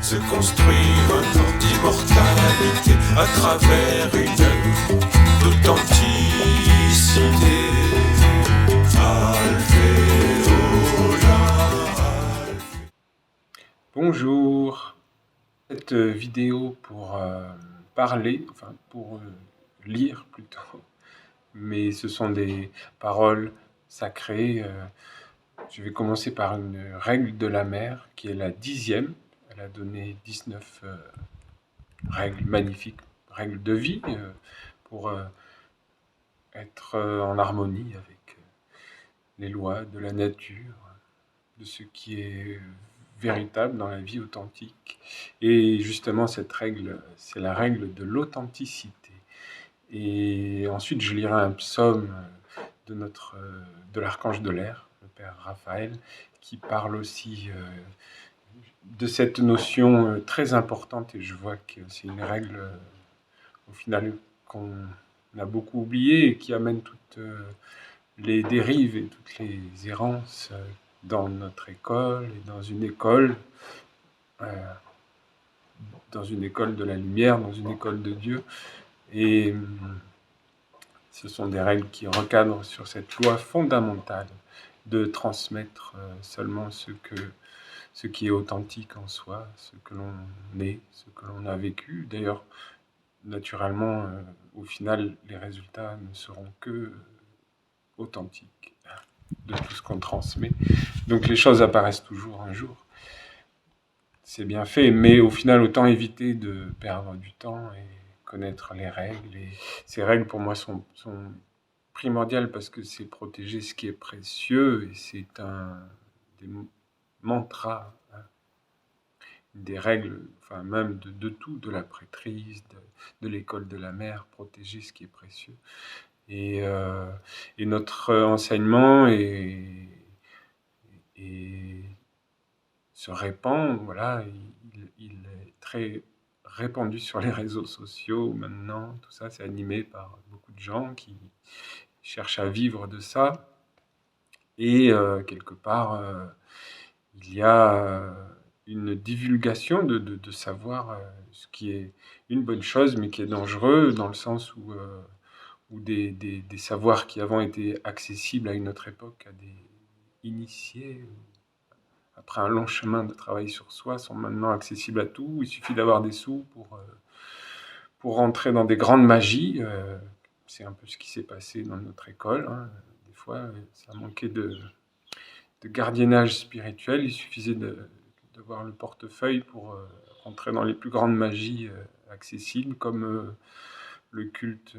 se construire un temps d'immortalité à travers une œuvre d'authenticité. Alvéola. Bonjour, cette vidéo pour parler, enfin pour lire plutôt, mais ce sont des paroles sacrées. Je vais commencer par une règle de la mer qui est la 10e. Elle a donné 19 règles magnifiques, règles de vie pour être en harmonie avec les lois de la nature, de ce qui est véritable dans la vie authentique. Et justement, cette règle, c'est la règle de l'authenticité. Et ensuite, je lirai un psaume de l'archange de l'air, le Père Raphaël, qui parle aussi de cette notion très importante. Et je vois que c'est une règle, au final, qu'on a beaucoup oubliée et qui amène toutes les dérives et toutes les errances dans notre école et dans une école de la lumière, dans une école de Dieu. Et ce sont des règles qui recadrent sur cette loi fondamentale de transmettre seulement ce qui est authentique en soi, ce que l'on est, ce que l'on a vécu. D'ailleurs, naturellement, au final, les résultats ne seront que authentiques de tout ce qu'on transmet. Donc les choses apparaissent toujours un jour. C'est bien fait, mais au final, autant éviter de perdre du temps et connaître les règles. Et ces règles, pour moi, sont primordiales parce que c'est protéger ce qui est précieux et c'est des mantras, hein, des règles, enfin même de tout, de la prêtrise, de l'école de la mer, protéger ce qui est précieux. Et notre enseignement se répand, voilà, il est très répandu sur les réseaux sociaux maintenant, tout ça, c'est animé par beaucoup de gens qui cherchent à vivre de ça, et quelque part, il y a une divulgation de savoir ce qui est une bonne chose, mais qui est dangereux, dans le sens où des savoirs qui avant étaient accessibles à une autre époque, à des initiés, après un long chemin de travail sur soi, sont maintenant accessibles à tout. Il suffit d'avoir des sous pour rentrer dans des grandes magies. C'est un peu ce qui s'est passé dans notre école, hein. Des fois, ça manquait de gardiennage spirituel. Il suffisait d'avoir le portefeuille pour rentrer dans les plus grandes magies accessibles, comme le culte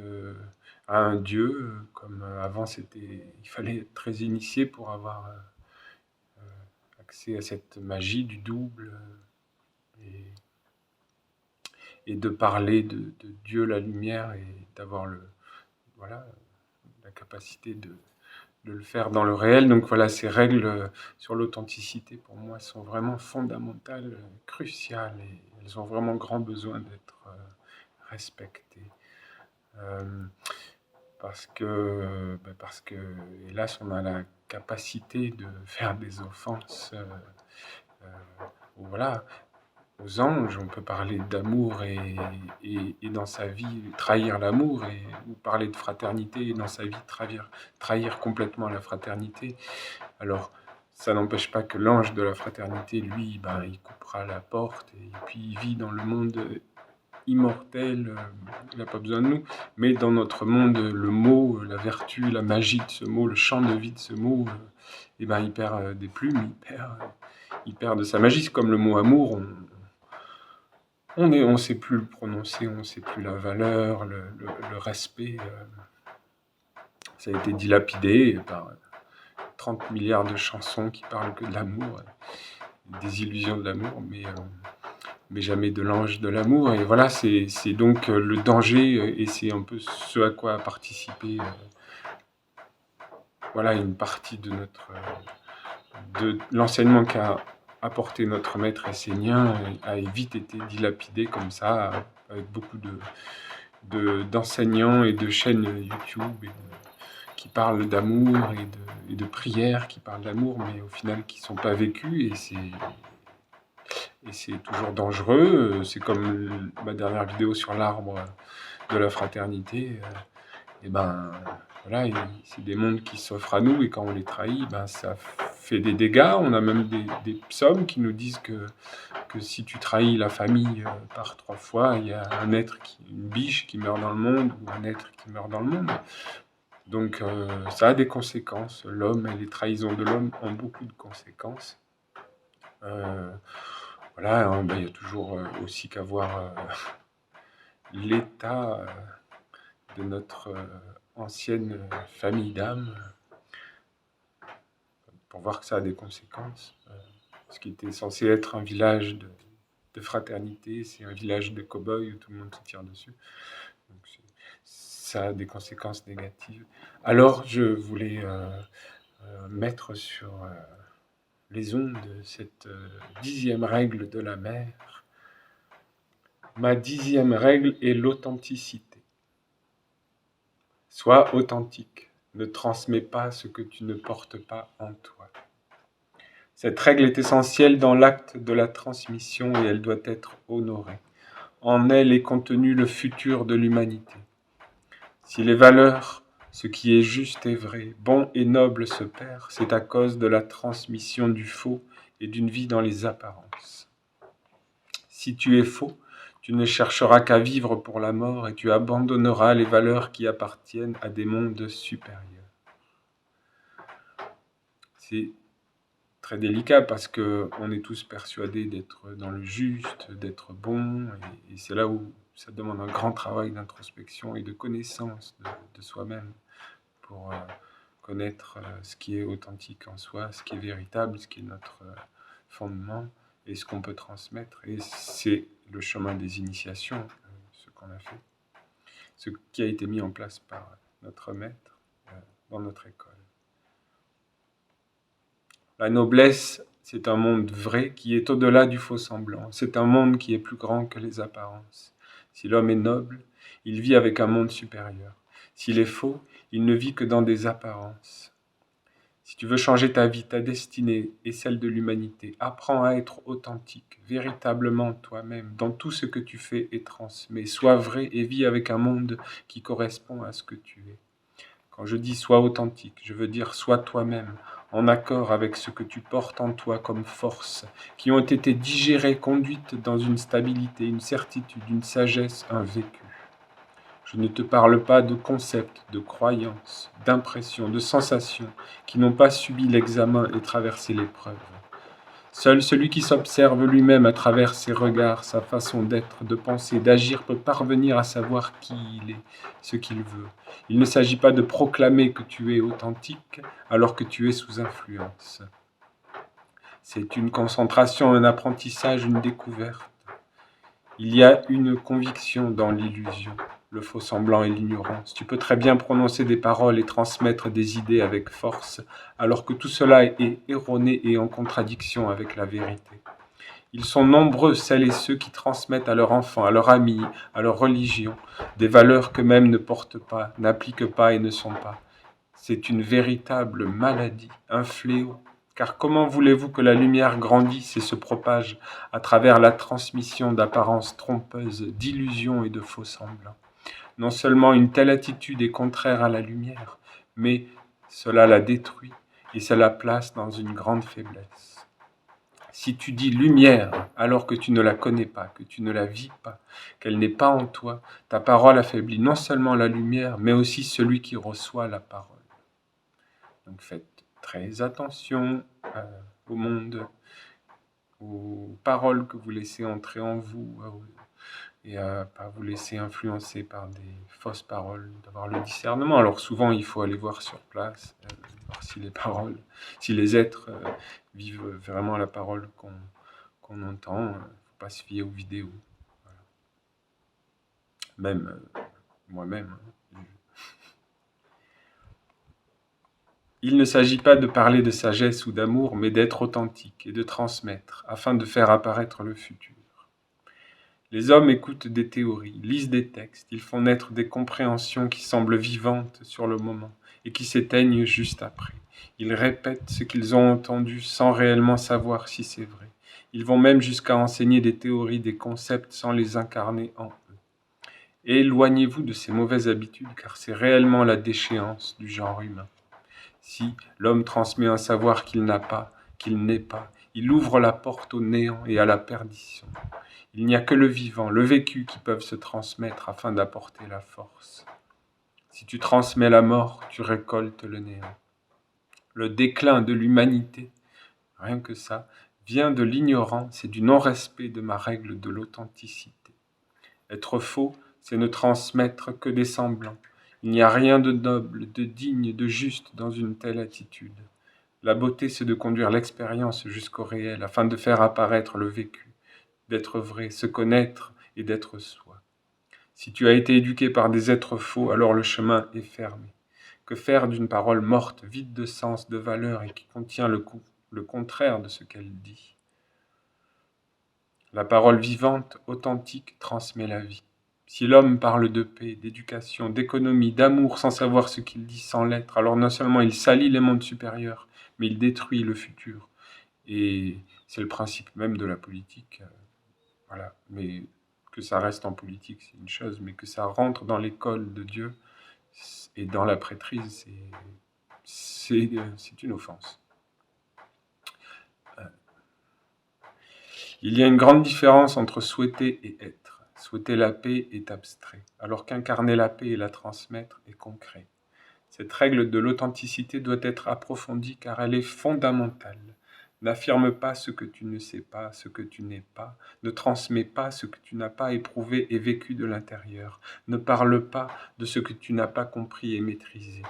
à un dieu, comme avant il fallait être très initié pour avoir accès à cette magie du double et de parler de Dieu, la lumière, et d'avoir la capacité de le faire dans le réel. Donc voilà, ces règles sur l'authenticité, pour moi, sont vraiment fondamentales, cruciales, et elles ont vraiment grand besoin d'être respectées. Parce que, hélas, on a la capacité de faire des offenses aux anges. On peut parler d'amour et dans sa vie trahir l'amour, ou parler de fraternité et dans sa vie trahir complètement la fraternité. Alors, ça n'empêche pas que l'ange de la fraternité, lui, il coupera la porte et puis il vit dans le monde immortel, il n'a pas besoin de nous, mais dans notre monde, le mot, la vertu, la magie de ce mot, le champ de vie de ce mot, il perd des plumes, il perd de sa magie. C'est comme le mot amour, on ne sait plus le prononcer, on ne sait plus la valeur, le respect. Ça a été dilapidé par 30 milliards de chansons qui parlent que de l'amour, des illusions de l'amour, mais jamais de l'ange de l'amour. Et voilà, c'est donc le danger, et c'est un peu ce à quoi a participé une partie de l'enseignement qu'a apporté notre maître essénien, a vite été dilapidé comme ça, avec beaucoup d'enseignants et de chaînes YouTube qui parlent d'amour et de prières qui parlent d'amour, mais au final qui ne sont pas vécues. Et et c'est toujours dangereux. C'est comme ma dernière vidéo sur l'arbre de la fraternité. Et ben voilà, c'est des mondes qui s'offrent à nous, et quand on les trahit, ben ça fait des dégâts. On a même des psaumes qui nous disent que si tu trahis la famille par 3 fois, il y a une biche qui meurt dans le monde, ou un être qui meurt dans le monde. Donc ça a des conséquences. L'homme et les trahisons de l'homme ont beaucoup de conséquences. Voilà, hein, ben, il y a toujours aussi qu'à voir l'état de notre ancienne famille d'âme, pour voir que ça a des conséquences. Ce qui était censé être un village de fraternité, c'est un village de cow-boys où tout le monde se tire dessus. Donc ça a des conséquences négatives. Alors je voulais mettre sur les ondes de cette 10e règle de la mère. Ma 10e règle est l'authenticité. Sois authentique. Ne transmets pas ce que tu ne portes pas en toi. Cette règle est essentielle dans l'acte de la transmission et elle doit être honorée. En elle est contenu le futur de l'humanité. Si les valeurs, ce qui est juste et vrai, bon et noble se perd, c'est à cause de la transmission du faux et d'une vie dans les apparences. Si tu es faux, tu ne chercheras qu'à vivre pour la mort et tu abandonneras les valeurs qui appartiennent à des mondes supérieurs. C'est très délicat parce qu'on est tous persuadés d'être dans le juste, d'être bon, et c'est là où ça demande un grand travail d'introspection et de connaissance de soi-même pour connaître ce qui est authentique en soi, ce qui est véritable, ce qui est notre fondement et ce qu'on peut transmettre. Et c'est le chemin des initiations, ce qu'on a fait, ce qui a été mis en place par notre maître dans notre école. La noblesse, c'est un monde vrai qui est au-delà du faux semblant. C'est un monde qui est plus grand que les apparences. Si l'homme est noble, il vit avec un monde supérieur. S'il est faux, il ne vit que dans des apparences. Si tu veux changer ta vie, ta destinée et celle de l'humanité, apprends à être authentique, véritablement toi-même, dans tout ce que tu fais et transmets. Sois vrai et vis avec un monde qui correspond à ce que tu es. Quand je dis sois authentique, je veux dire sois toi-même, en accord avec ce que tu portes en toi comme force, qui ont été digérées, conduites dans une stabilité, une certitude, une sagesse, un vécu. Je ne te parle pas de concepts, de croyances, d'impressions, de sensations qui n'ont pas subi l'examen et traversé l'épreuve. Seul celui qui s'observe lui-même à travers ses regards, sa façon d'être, de penser, d'agir peut parvenir à savoir qui il est, ce qu'il veut. Il ne s'agit pas de proclamer que tu es authentique alors que tu es sous influence. C'est une concentration, un apprentissage, une découverte. Il y a une conviction dans l'illusion, le faux semblant et l'ignorance. Tu peux très bien prononcer des paroles et transmettre des idées avec force, alors que tout cela est erroné et en contradiction avec la vérité. Ils sont nombreux, celles et ceux qui transmettent à leurs enfants, à leurs amis, à leur religion, des valeurs qu'eux-mêmes ne portent pas, n'appliquent pas et ne sont pas. C'est une véritable maladie, un fléau. Car comment voulez-vous que la lumière grandisse et se propage à travers la transmission d'apparences trompeuses, d'illusions et de faux semblants? Non seulement une telle attitude est contraire à la lumière, mais cela la détruit et ça la place dans une grande faiblesse. Si tu dis lumière alors que tu ne la connais pas, que tu ne la vis pas, qu'elle n'est pas en toi, ta parole affaiblit non seulement la lumière, mais aussi celui qui reçoit la parole. Donc faites très attention au monde, aux paroles que vous laissez entrer en vous, et à ne pas vous laisser influencer par des fausses paroles, d'avoir le discernement. Alors souvent, il faut aller voir sur place, voir si les êtres vivent vraiment la parole qu'on entend. Il ne faut pas se fier aux vidéos. Voilà. Même moi-même. Il ne s'agit pas de parler de sagesse ou d'amour, mais d'être authentique et de transmettre, afin de faire apparaître le futur. Les hommes écoutent des théories, lisent des textes, ils font naître des compréhensions qui semblent vivantes sur le moment et qui s'éteignent juste après. Ils répètent ce qu'ils ont entendu sans réellement savoir si c'est vrai. Ils vont même jusqu'à enseigner des théories, des concepts sans les incarner en eux. Et éloignez-vous de ces mauvaises habitudes, car c'est réellement la déchéance du genre humain. Si l'homme transmet un savoir qu'il n'a pas, qu'il n'est pas, il ouvre la porte au néant et à la perdition. Il n'y a que le vivant, le vécu qui peuvent se transmettre afin d'apporter la force. Si tu transmets la mort, tu récoltes le néant. Le déclin de l'humanité, rien que ça, vient de l'ignorance et du non-respect de ma règle de l'authenticité. Être faux, c'est ne transmettre que des semblants. Il n'y a rien de noble, de digne, de juste dans une telle attitude. La beauté, c'est de conduire l'expérience jusqu'au réel, afin de faire apparaître le vécu, d'être vrai, se connaître et d'être soi. Si tu as été éduqué par des êtres faux, alors le chemin est fermé. Que faire d'une parole morte, vide de sens, de valeur et qui contient le contraire de ce qu'elle dit? La parole vivante, authentique, transmet la vie. Si l'homme parle de paix, d'éducation, d'économie, d'amour sans savoir ce qu'il dit sans l'être, alors non seulement il salit les mondes supérieurs, mais il détruit le futur. Et c'est le principe même de la politique. Voilà. Mais que ça reste en politique, c'est une chose, mais que ça rentre dans l'école de Dieu et dans la prêtrise, c'est une offense. Il y a une grande différence entre souhaiter et être. Souhaiter la paix est abstrait, alors qu'incarner la paix et la transmettre est concret. Cette règle de l'authenticité doit être approfondie car elle est fondamentale. N'affirme pas ce que tu ne sais pas, ce que tu n'es pas. Ne transmets pas ce que tu n'as pas éprouvé et vécu de l'intérieur. Ne parle pas de ce que tu n'as pas compris et maîtrisé.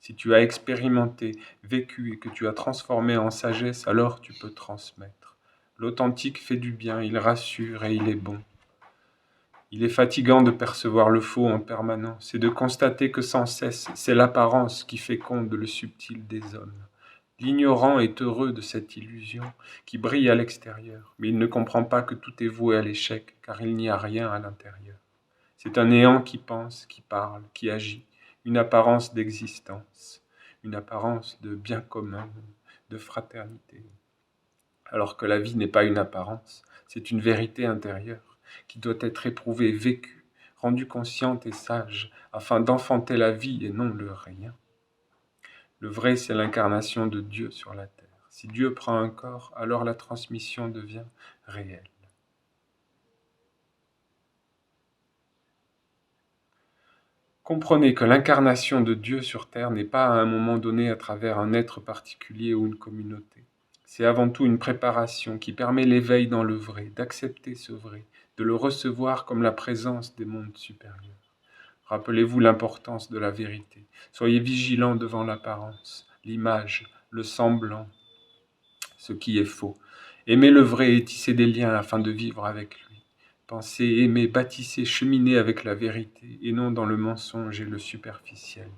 Si tu as expérimenté, vécu et que tu as transformé en sagesse, alors tu peux transmettre. L'authentique fait du bien, il rassure et il est bon. Il est fatigant de percevoir le faux en permanence et de constater que sans cesse, c'est l'apparence qui féconde le subtil des hommes. L'ignorant est heureux de cette illusion qui brille à l'extérieur, mais il ne comprend pas que tout est voué à l'échec, car il n'y a rien à l'intérieur. C'est un néant qui pense, qui parle, qui agit, une apparence d'existence, une apparence de bien commun, de fraternité. Alors que la vie n'est pas une apparence, c'est une vérité intérieure qui doit être éprouvée, vécue, rendue consciente et sage, afin d'enfanter la vie et non le rien. Le vrai, c'est l'incarnation de Dieu sur la terre. Si Dieu prend un corps, alors la transmission devient réelle. Comprenez que l'incarnation de Dieu sur terre n'est pas à un moment donné à travers un être particulier ou une communauté. C'est avant tout une préparation qui permet l'éveil dans le vrai, d'accepter ce vrai, de le recevoir comme la présence des mondes supérieurs. Rappelez-vous l'importance de la vérité. Soyez vigilants devant l'apparence, l'image, le semblant, ce qui est faux. Aimez le vrai et tissez des liens afin de vivre avec lui. Pensez, aimez, bâtissez, cheminez avec la vérité et non dans le mensonge et le superficiel.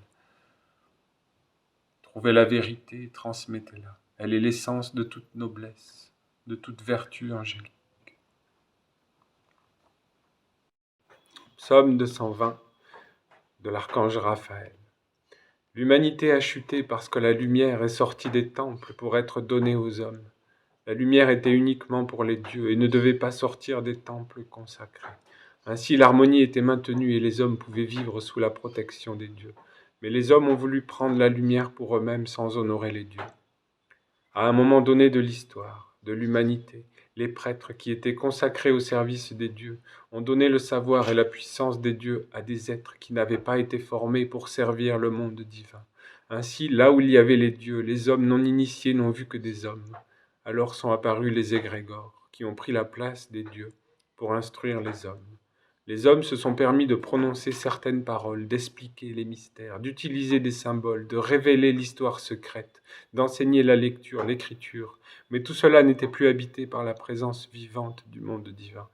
Trouvez la vérité, transmettez-la. Elle est l'essence de toute noblesse, de toute vertu angélique. Psaume 220 de l'archange Raphaël. L'humanité a chuté parce que la lumière est sortie des temples pour être donnée aux hommes. La lumière était uniquement pour les dieux et ne devait pas sortir des temples consacrés. Ainsi, l'harmonie était maintenue et les hommes pouvaient vivre sous la protection des dieux. Mais les hommes ont voulu prendre la lumière pour eux-mêmes sans honorer les dieux. À un moment donné de l'histoire, de l'humanité, les prêtres qui étaient consacrés au service des dieux ont donné le savoir et la puissance des dieux à des êtres qui n'avaient pas été formés pour servir le monde divin. Ainsi, là où il y avait les dieux, les hommes non initiés n'ont vu que des hommes. Alors sont apparus les égrégores, qui ont pris la place des dieux pour instruire les hommes. Les hommes se sont permis de prononcer certaines paroles, d'expliquer les mystères, d'utiliser des symboles, de révéler l'histoire secrète, d'enseigner la lecture, l'écriture, mais tout cela n'était plus habité par la présence vivante du monde divin.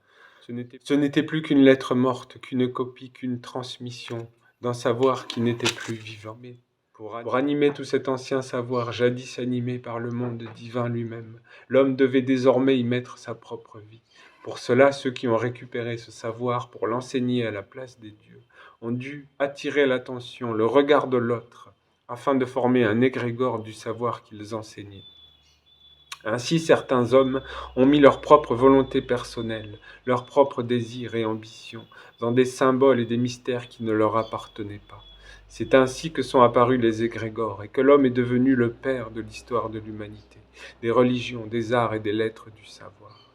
Ce n'était plus qu'une lettre morte, qu'une copie, qu'une transmission d'un savoir qui n'était plus vivant. Mais pour animer tout cet ancien savoir, jadis animé par le monde divin lui-même, l'homme devait désormais y mettre sa propre vie. Pour cela, ceux qui ont récupéré ce savoir pour l'enseigner à la place des dieux ont dû attirer l'attention, le regard de l'autre, afin de former un égrégore du savoir qu'ils enseignaient. Ainsi, certains hommes ont mis leur propre volonté personnelle, leurs propres désirs et ambitions, dans des symboles et des mystères qui ne leur appartenaient pas. C'est ainsi que sont apparus les égrégores et que l'homme est devenu le père de l'histoire de l'humanité, des religions, des arts et des lettres du savoir.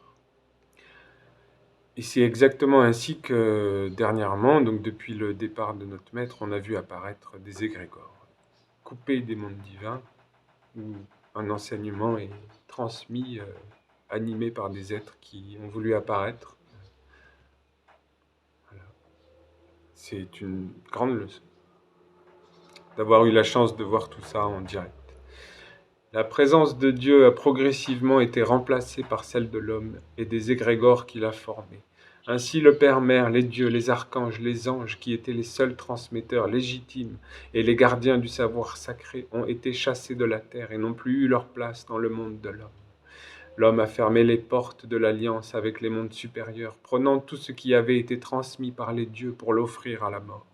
Et c'est exactement ainsi que dernièrement, donc depuis le départ de notre maître, on a vu apparaître des égrégores, coupés des mondes divins, où un enseignement est transmis, animé par des êtres qui ont voulu apparaître. Voilà. C'est une grande leçon d'avoir eu la chance de voir tout ça en direct. La présence de Dieu a progressivement été remplacée par celle de l'homme et des égrégores qu'il a formés. Ainsi le Père, Mère, les dieux, les archanges, les anges, qui étaient les seuls transmetteurs légitimes et les gardiens du savoir sacré, ont été chassés de la terre et n'ont plus eu leur place dans le monde de l'homme. L'homme a fermé les portes de l'alliance avec les mondes supérieurs, prenant tout ce qui avait été transmis par les dieux pour l'offrir à la mort.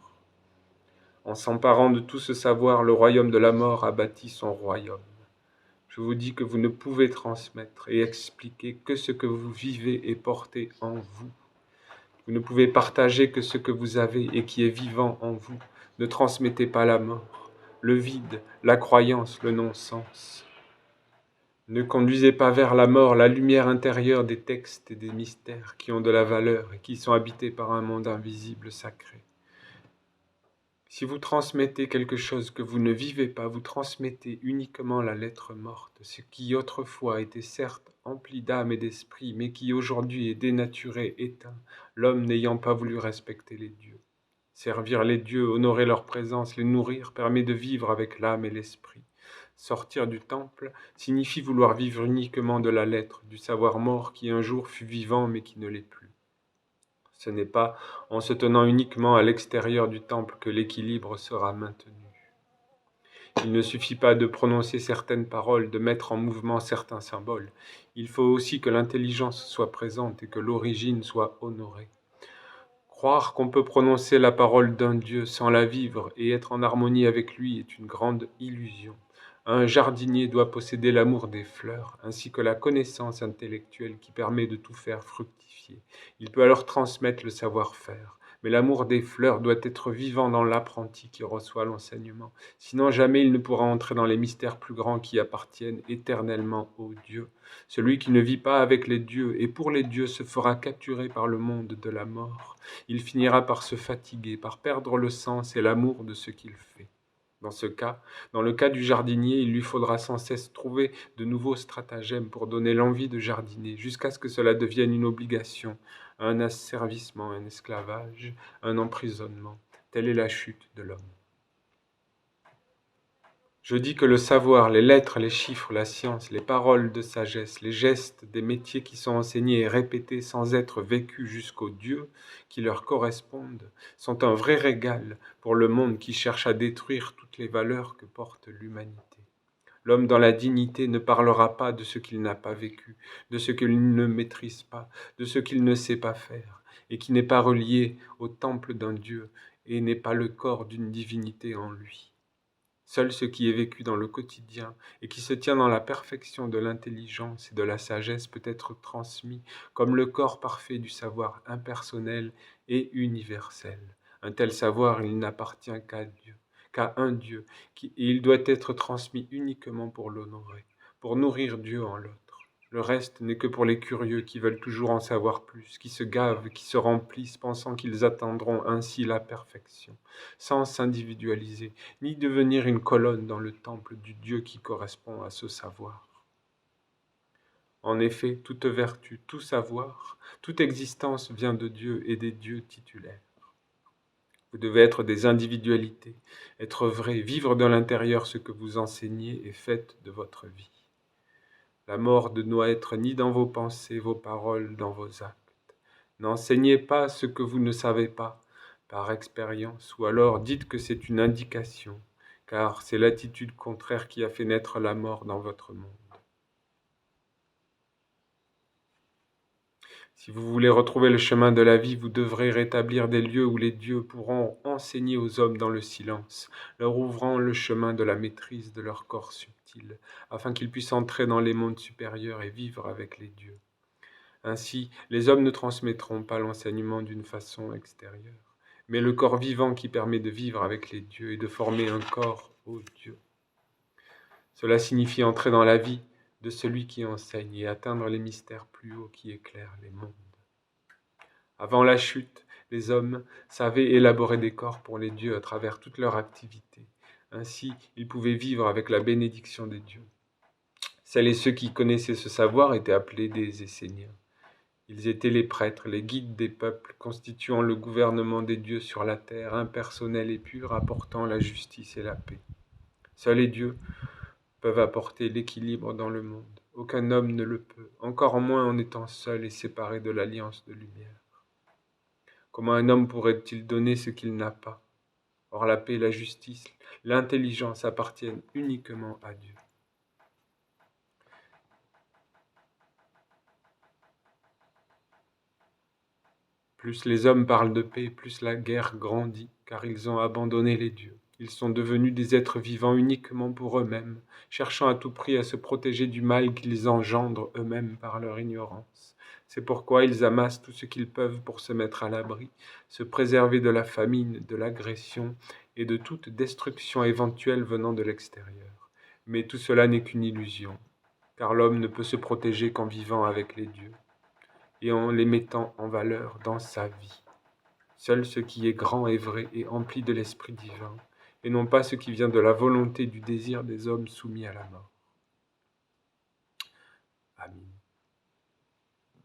En s'emparant de tout ce savoir, le royaume de la mort a bâti son royaume. Je vous dis que vous ne pouvez transmettre et expliquer que ce que vous vivez et portez en vous. Vous ne pouvez partager que ce que vous avez et qui est vivant en vous. Ne transmettez pas la mort, le vide, la croyance, le non-sens. Ne conduisez pas vers la mort la lumière intérieure des textes et des mystères qui ont de la valeur et qui sont habités par un monde invisible sacré. Si vous transmettez quelque chose que vous ne vivez pas, vous transmettez uniquement la lettre morte, ce qui autrefois était certes empli d'âme et d'esprit, mais qui aujourd'hui est dénaturé, éteint, l'homme n'ayant pas voulu respecter les dieux. Servir les dieux, honorer leur présence, les nourrir, permet de vivre avec l'âme et l'esprit. Sortir du temple signifie vouloir vivre uniquement de la lettre, du savoir mort qui un jour fut vivant mais qui ne l'est plus. Ce n'est pas en se tenant uniquement à l'extérieur du temple que l'équilibre sera maintenu. Il ne suffit pas de prononcer certaines paroles, de mettre en mouvement certains symboles. Il faut aussi que l'intelligence soit présente et que l'origine soit honorée. Croire qu'on peut prononcer la parole d'un Dieu sans la vivre et être en harmonie avec lui est une grande illusion. Un jardinier doit posséder l'amour des fleurs, ainsi que la connaissance intellectuelle qui permet de tout faire fructifier. Il peut alors transmettre le savoir-faire, mais l'amour des fleurs doit être vivant dans l'apprenti qui reçoit l'enseignement. Sinon jamais il ne pourra entrer dans les mystères plus grands qui appartiennent éternellement aux dieux. Celui qui ne vit pas avec les dieux et pour les dieux se fera capturer par le monde de la mort. Il finira par se fatiguer, par perdre le sens et l'amour de ce qu'il fait. Dans le cas du jardinier, il lui faudra sans cesse trouver de nouveaux stratagèmes pour donner l'envie de jardiner, jusqu'à ce que cela devienne une obligation, un asservissement, un esclavage, un emprisonnement. Telle est la chute de l'homme. Je dis que le savoir, les lettres, les chiffres, la science, les paroles de sagesse, les gestes des métiers qui sont enseignés et répétés sans être vécus jusqu'aux dieux qui leur correspondent, sont un vrai régal pour le monde qui cherche à détruire toutes les valeurs que porte l'humanité. L'homme dans la dignité ne parlera pas de ce qu'il n'a pas vécu, de ce qu'il ne maîtrise pas, de ce qu'il ne sait pas faire, et qui n'est pas relié au temple d'un Dieu et n'est pas le corps d'une divinité en lui. Seul ce qui est vécu dans le quotidien et qui se tient dans la perfection de l'intelligence et de la sagesse peut être transmis comme le corps parfait du savoir impersonnel et universel. Un tel savoir, il n'appartient qu'à un Dieu, et il doit être transmis uniquement pour l'honorer, pour nourrir Dieu en l'autre. Le reste n'est que pour les curieux qui veulent toujours en savoir plus, qui se gavent, qui se remplissent, pensant qu'ils atteindront ainsi la perfection, sans s'individualiser, ni devenir une colonne dans le temple du Dieu qui correspond à ce savoir. En effet, toute vertu, tout savoir, toute existence vient de Dieu et des dieux titulaires. Vous devez être des individualités, être vrai, vivre de l'intérieur ce que vous enseignez et faites de votre vie. La mort ne doit être ni dans vos pensées, vos paroles, dans vos actes. N'enseignez pas ce que vous ne savez pas, par expérience, ou alors dites que c'est une indication, car c'est l'attitude contraire qui a fait naître la mort dans votre monde. Si vous voulez retrouver le chemin de la vie, vous devrez rétablir des lieux où les dieux pourront enseigner aux hommes dans le silence, leur ouvrant le chemin de la maîtrise de leur corps subtil, afin qu'ils puissent entrer dans les mondes supérieurs et vivre avec les dieux. Ainsi, les hommes ne transmettront pas l'enseignement d'une façon extérieure, mais le corps vivant qui permet de vivre avec les dieux et de former un corps aux dieux. Cela signifie entrer dans la vie de celui qui enseigne et atteindre les mystères plus hauts qui éclairent les mondes. Avant la chute, les hommes savaient élaborer des corps pour les dieux à travers toute leur activité. Ainsi, ils pouvaient vivre avec la bénédiction des dieux. Celles et ceux qui connaissaient ce savoir étaient appelés des Esséniens. Ils étaient les prêtres, les guides des peuples, constituant le gouvernement des dieux sur la terre, impersonnel et pur, apportant la justice et la paix. Seuls les dieux peuvent apporter l'équilibre dans le monde. Aucun homme ne le peut, encore moins en étant seul et séparé de l'alliance de lumière. Comment un homme pourrait-il donner ce qu'il n'a pas? Or la paix, la justice, l'intelligence appartiennent uniquement à Dieu. Plus les hommes parlent de paix, plus la guerre grandit, car ils ont abandonné les dieux. Ils sont devenus des êtres vivants uniquement pour eux-mêmes, cherchant à tout prix à se protéger du mal qu'ils engendrent eux-mêmes par leur ignorance. C'est pourquoi ils amassent tout ce qu'ils peuvent pour se mettre à l'abri, se préserver de la famine, de l'agression et de toute destruction éventuelle venant de l'extérieur. Mais tout cela n'est qu'une illusion, car l'homme ne peut se protéger qu'en vivant avec les dieux et en les mettant en valeur dans sa vie. Seul ce qui est grand et vrai et empli de l'Esprit divin, et non pas ce qui vient de la volonté du désir des hommes soumis à la mort. Amen.